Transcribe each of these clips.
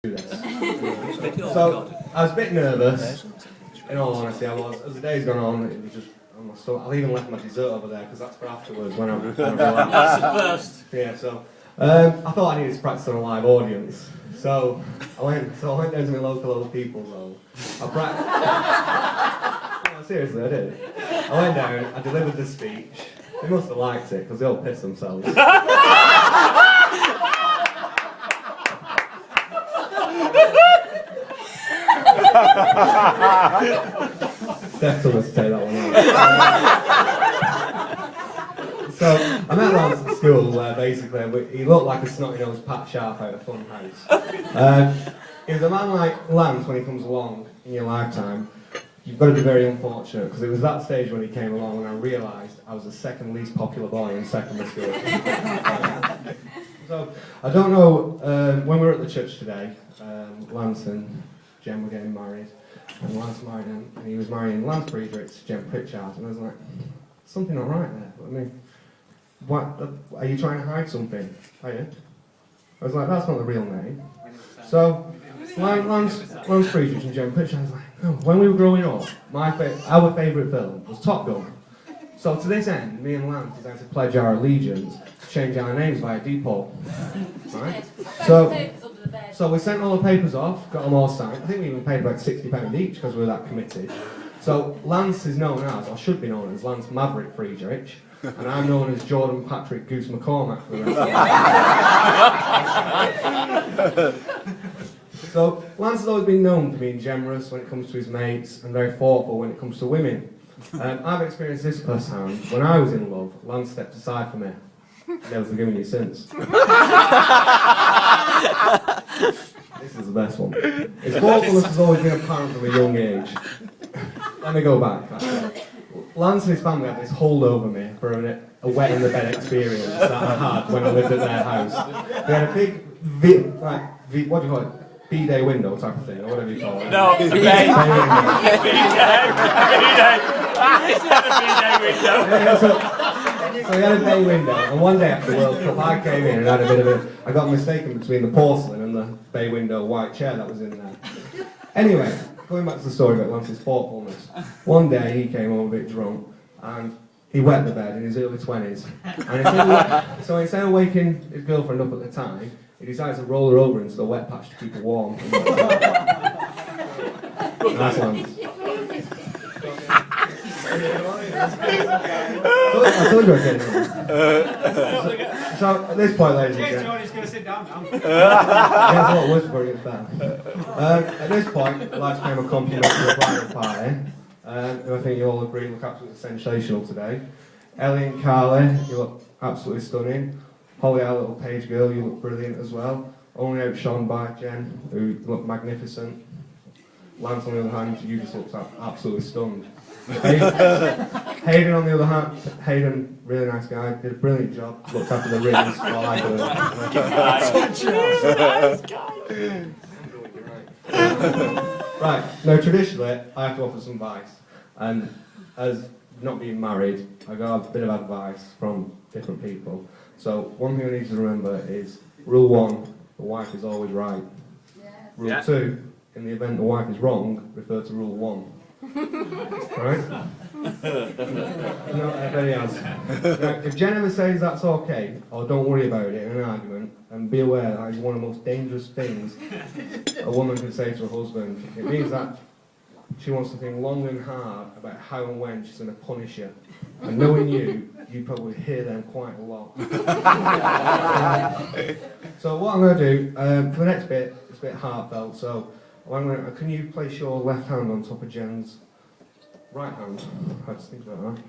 do this. So I was a bit nervous. In all honesty, I was. As the day's gone on, it was just. I've even left my dessert over there because that's for afterwards when I'm relaxed. That's the first. Yeah. So I thought I needed to practice on a live audience. So I went down to my local old people's home. I practiced. No, seriously, I did. I went down. I delivered the speech. They must have liked it because they all pissed themselves. Steph told us to take that one out. So I met Lance at school where basically he looked like a snotty-nosed Pat Sharp out of Funhouse. He was a man like Lance when he comes along in your lifetime. You've got to be very unfortunate because it was that stage when he came along when I realised I was the second least popular boy in secondary school. So I don't know, when we were at the church today, Lance and Jen were getting married, and Lance married him, and he was marrying Lance Friedrich to Jen Pritchard, and I was like, something not right there. I mean, what, are you trying to hide something? Are you? I was like, that's not the real name. So, Lance Friedrich and Jen Pritchard, I was like, no. When we were growing up, our favourite film was Top Gun. So to this end, me and Lance decided to pledge our allegiance to change our names via default. Right? So we sent all the papers off, got them all signed. I think we even paid about £60 each because we were that committed. So Lance is known as, or should be known as, Lance Maverick Friedrich, and I'm known as Jordan Patrick Goose McCormack for the rest of the So Lance has always been known for being generous when it comes to his mates and very thoughtful when it comes to women. I've experienced this firsthand. When I was in love, Lance stepped aside for me. Never forgiven you since. This is the best one. His thoughtfulness has always been apparent from a young age. Let me go back. Lance and his family had this hold over me for a wet in the bed experience that I had when I lived at their house. They had a big, what do you call it? B-day window type of thing, or whatever you call it. No, a B-day. So he had a bay window, and one day after the World Cup I came in and had a bit of I got mistaken between the porcelain and the bay window white chair that was in there. Anyway, going back to the story about Lance's thoughtfulness. One day he came home a bit drunk, and he wet the bed in his early 20s. And so instead of waking his girlfriend up at the time, he decided to roll her over into the wet patch to keep her warm. Nice Lance. I told you I'd get it. So at this point, ladies and gentlemen, He's going to sit down now. that's a lot worse before he gets down. At this point, I'd like to pay him a compliment to the bridal party, who I think you all agree look absolutely sensational today. Ellie and Carly, you look absolutely stunning. Holly, our little page girl, you look brilliant as well. Only outshone by Jen, who looked magnificent. Lance, on the other hand, you just looked absolutely stunned. Hayden, on the other hand, Hayden, really nice guy, did a brilliant job, looked after the rings while I did. Right, now traditionally, I have to offer some advice. And as not being married, I got a bit of advice from different people. So one thing I need to remember is, rule 1, the wife is always right. Rule 2, in the event the wife is wrong, refer to rule 1. Right? No, everybody else. Now, if Jen ever says that's okay, or don't worry about it in an argument, and be aware that is one of the most dangerous things a woman can say to her husband. It means that she wants to think long and hard about how and when she's going to punish you. And knowing you probably hear them quite a lot. So what I'm going to do, for the next bit, it's a bit heartfelt, so can you place your left hand on top of Jen's right hand? I just think about that.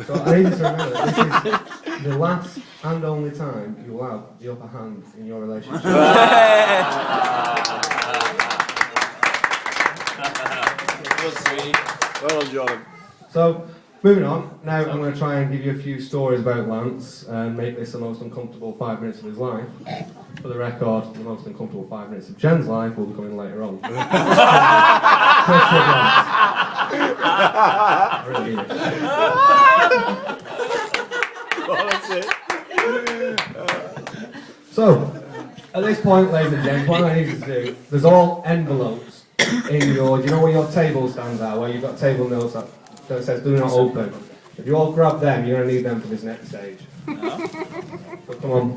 So I need you to remember that this is the last and only time you will have the upper hand in your relationship. Well done, Jordan. So, moving on, now I'm going to try and give you a few stories about Lance and make this the most uncomfortable 5 minutes of his life. For the record, the most uncomfortable 5 minutes of Jen's life will be coming later on. Really mean it. So, At this point, ladies and gents, what I need you to do, there's all envelopes in your, do you know where your table stands are, where you've got table notes that says do not open. If you all grab them, you're going to need them for this next stage. So come on.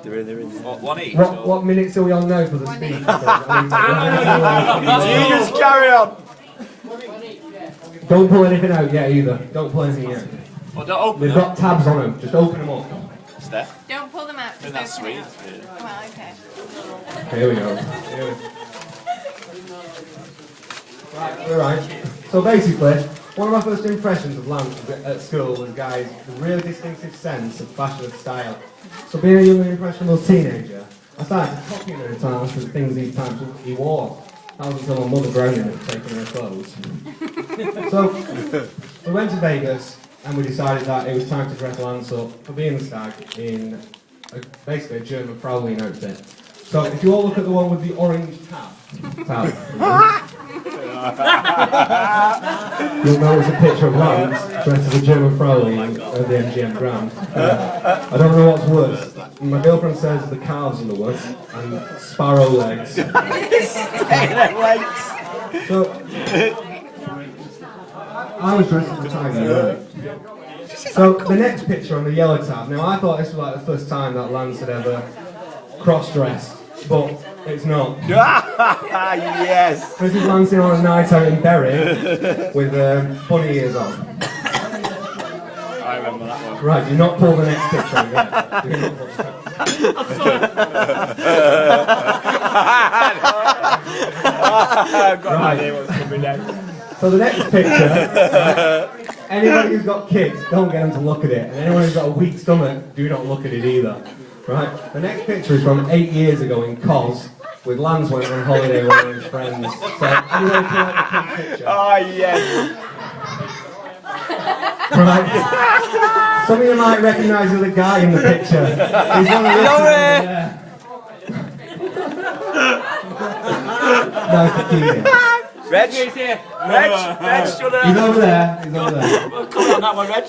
They're in. One each? What minutes are we on now for the speech? You just carry on. Don't pull anything out yet either. Don't pull anything yet. Well, don't open They've got tabs on them. Just open them up. Steph? Don't pull them out. I think that's open sweet. it. Well, okay. Here we go. Right. So basically, one of my first impressions of Lance at school was, guys, a really distinctive sense of fashion and style. So being a young and impressionable teenager, I started copying her times for the things he wore. That was until my mother grounded him for taking her clothes. So we went to Vegas and we decided that it was time to dress Lance up for being the stag in basically a German prowling outfit. So if you all look at the one with the orange tab you'll notice a picture of Lance dressed as a German prowling at the MGM Grand. I don't know what's worse. My girlfriend says the calves are the worst and sparrow legs. So I was dressed as a tiger, right? So the next picture on the yellow tab. Now I thought this was like the first time that Lance had ever cross-dressed, but it's not. Yes. This is Lancing on a night out in Berry with bunny ears on. I remember that one. Right, do not pull the next picture again. Do not pull the I've got Right. no idea what's coming next. So the next picture, anybody who's got kids, don't get them to look at it. And anyone who's got a weak stomach, do not look at it either. Right, the next picture is from 8 years ago in Cos, with Lance went on holiday with one of his friends. So anyone can like the pink picture? Oh, yes. Right. Some of you might recognise the guy in the picture. He's one of the Nice to see you. Reg? Reg, shut up. He's over there. He's over there. Come on that one, Reg.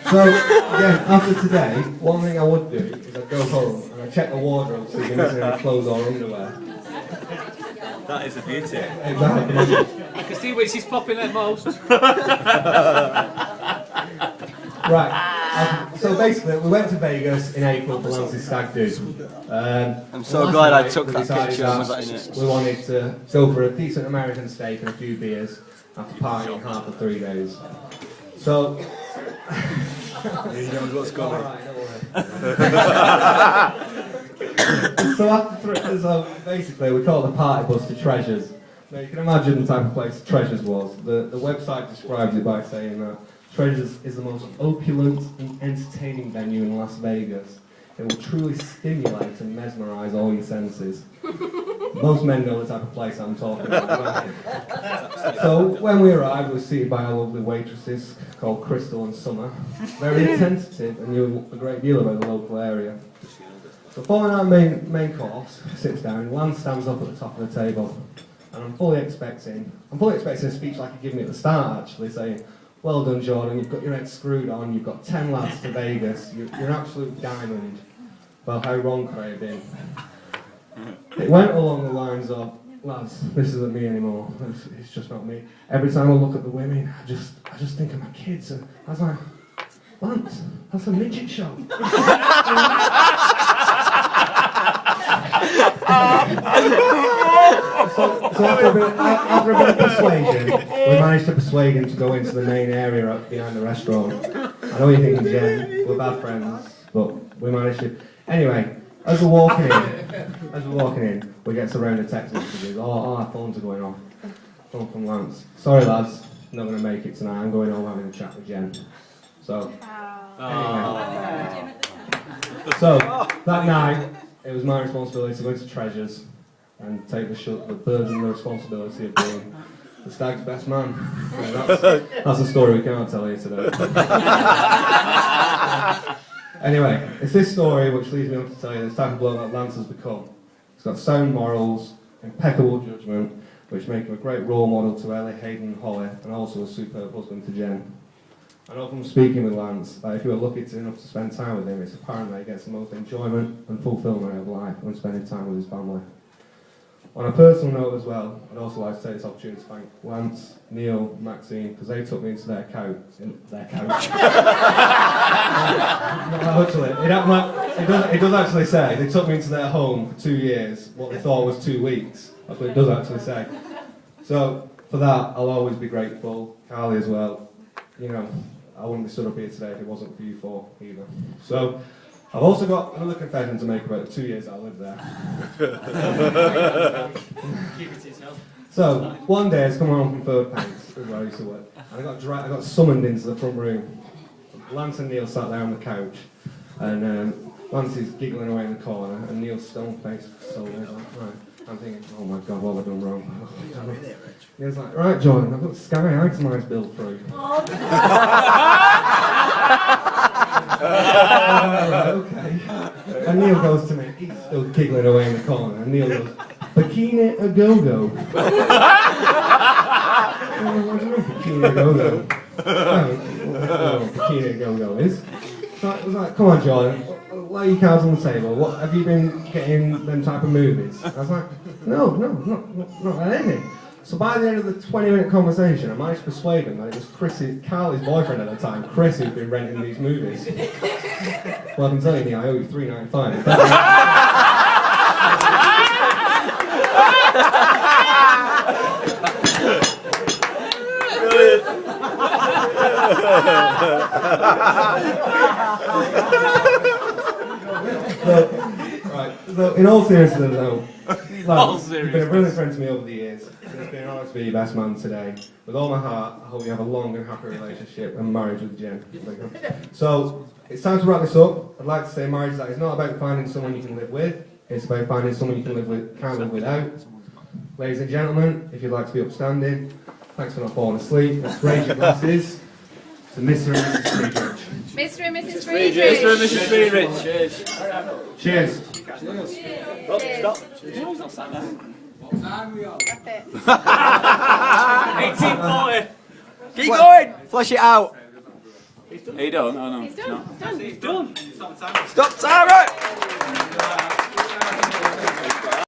So, again, after today, one thing I would do is I'd go home and I'd check the wardrobe so you're missing any clothes or underwear. That is a beauty. Exactly. I can see where she's popping at most. Right. So basically, we went to Vegas in April for Lance's stag do. I'm so glad I took that decided picture and was that in it. we wanted to go for a decent American steak and a few beers after partying hard for 3 days. So. He knows what's going on. So basically, we call the party bus to Treasures. Now you can imagine the type of place Treasures was. The website describes it by saying that Treasures is the most opulent and entertaining venue in Las Vegas. It will truly stimulate and mesmerise all your senses. Most men know the type of place I'm talking about. So when we arrived, we were seated by our lovely waitresses called Crystal and Summer. Very attentive and knew a great deal about the local area. So following our main course, sits down, Lance stands up at the top of the table. And I'm fully expecting a speech like he gave me at the start, actually, saying, "Well done, Jordan, you've got your head screwed on, you've got 10 lads to Vegas, you're an absolute diamond." Well, how wrong could I have been? It went along the lines of, "Lads, this isn't me anymore, it's just not me. Every time I look at the women, I just think of my kids." And I was like, "Lance, that's a midget show." So after a bit of persuasion, we managed to persuade him to go into the main area up behind the restaurant. I know you're thinking, Jen, we're bad friends, but we managed to. Anyway, as we're walking in, we get surrounded text messages. Oh, our phones are going off. Phone from Lance. "Sorry lads, not going to make it tonight. I'm going home having a chat with Jen." So, anyway. So, that night, it was my responsibility to go into Treasures and take the burden and the responsibility of being the stag's best man. That's a story we can't tell you today. Anyway, it's this story which leads me on to tell you the type of bloke that Lance has become. He's got sound morals, impeccable judgment, which make him a great role model to Ellie, Hayden and Holly, and also a superb husband to Jen. I know from speaking with Lance, that if you were lucky enough to spend time with him, it's apparent that he gets the most enjoyment and fulfilment of life when spending time with his family. On a personal note as well, I'd also like to take this opportunity to thank Lance, Neil, Maxine, because they took me into their couch. Actually, it does actually say they took me into their home for 2 years, what they thought was 2 weeks. That's what it does actually say. So, for that, I'll always be grateful. Carly as well. You know, I wouldn't be stood up here today if it wasn't for you four either. So, I've also got another confession to make about the 2 years I lived there. Keep it to yourself. So, one day I was coming home from Third Paints, where I used to work, and I got summoned into the front room. Lance and Neil sat there on the couch, and Lance is giggling away in the corner, and Neil's stone-faced, so he's like, right. I'm thinking, oh my god, what have I done wrong? Neil's like, right, Jordan, I've got Sky Itemised bill through. Right, okay. And Neil goes to me, he's still giggling away in the corner, and Neil goes, Bikini a go-go. What do you mean, Bikini a go-go? I don't know what Bikini a go-go is. So I was like, come on, Jordan, lay your cards on the table. What have you been getting them type of movies? I was like, no, not anything. So by the end of the 20-minute conversation, I managed to persuade him that it was Carly's boyfriend at the time, Chris, who'd been renting these movies. Well, I can tell you, I owe you $3.95. So, in all seriousness though, Lance, you've been a brilliant friend to me over the years. It's been an honour to be your best man today. With all my heart, I hope you have a long and happy relationship and marriage with Jen. So, it's time to wrap this up. I'd like to say marriage that is not about finding someone you can live with, it's about finding someone you can live with, can't live without. Ladies and gentlemen, if you'd like to be upstanding, thanks for not falling asleep. Let's raise your glasses to Mr. and Mrs. Friedrich. Mr. and Mrs. Friedrich. Mr. and Mrs. Friedrich. Cheers. Cheers. Stop. Who's not sat there? That's it. 1840. Keep going. Flush it out. Are you done? Oh no. He's done. He's done. Stop timer.